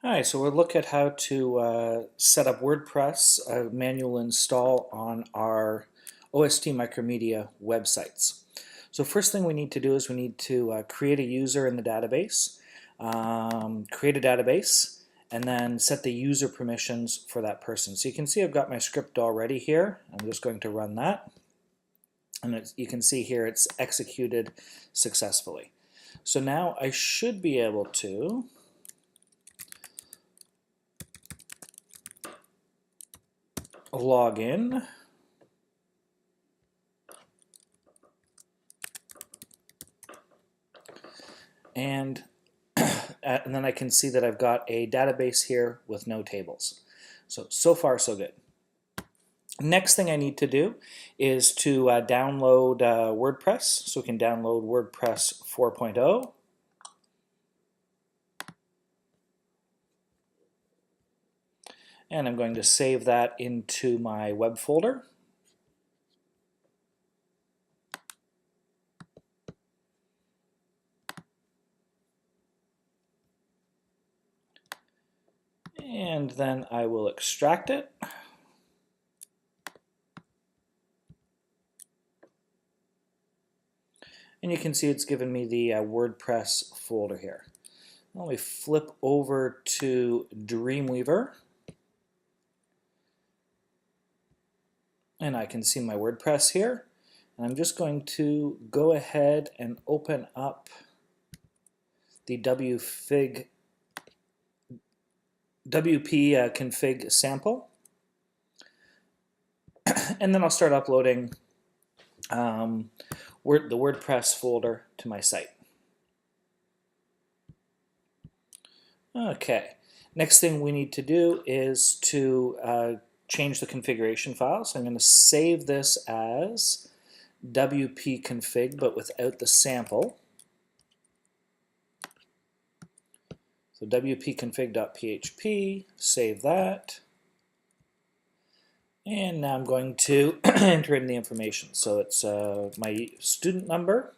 All right, so we'll look at how to set up WordPress, a manual install on our OST Micromedia websites. So first thing we need to do is we need to create a user in the database, create a database, and then set the user permissions for that person. So you can see I've got my script already here. I'm just going to run that. And you can see here it's executed successfully. So now I should be able to log in, and then I can see that I've got a database here with no tables. So far so good. Next thing I need to do is to download WordPress. So we can download WordPress 4.0. And I'm going to save that into my web folder. And then I will extract it. And you can see it's given me the WordPress folder here. Let me flip over to Dreamweaver. And I can see my WordPress here. And I'm just going to go ahead and open up the WP config sample. And then I'll start uploading the WordPress folder to my site. Okay, next thing we need to do is to change the configuration file. So I'm going to save this as WP config, but without the sample. So WP config.php, save that. And now I'm going to enter in the information. So it's my student number,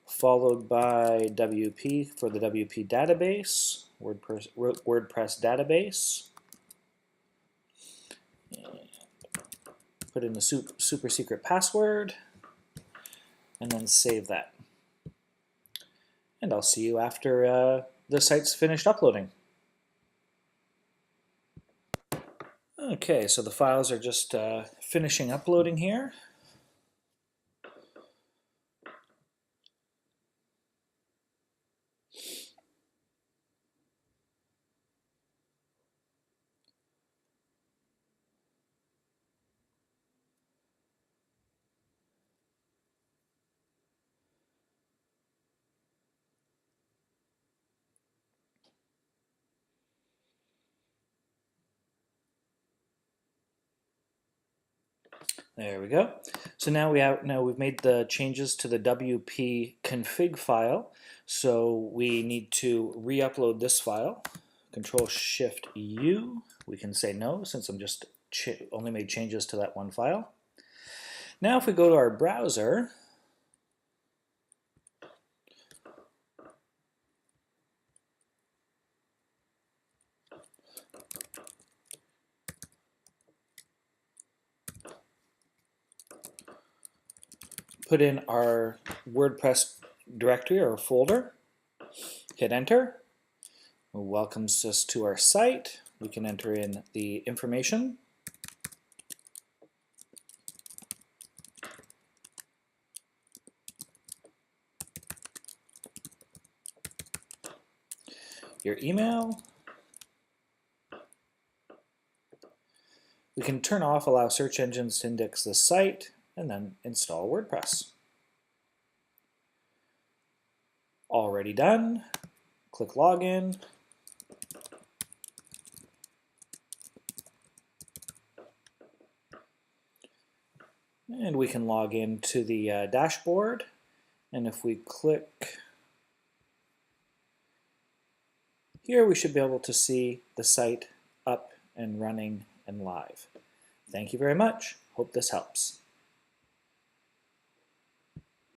followed by WP for the WP database, WordPress database. And put in the super secret password, and then save that. And I'll see you after the site's finished uploading. Okay, so the files are just finishing uploading here. There we go. So now we've made the changes to the WP config file. So we need to re-upload this file. Control-Shift-U. We can say no since I'm just only made changes to that one file. Now if we go to our browser, put in our WordPress directory or folder, hit enter. It welcomes us to our site. We can enter in the information. Your email. We can turn off allow search engines to index the site, and then install WordPress. Already done. Click login. And we can log into the dashboard. And if we click here, we should be able to see the site up and running and live. Thank you very much. Hope this helps.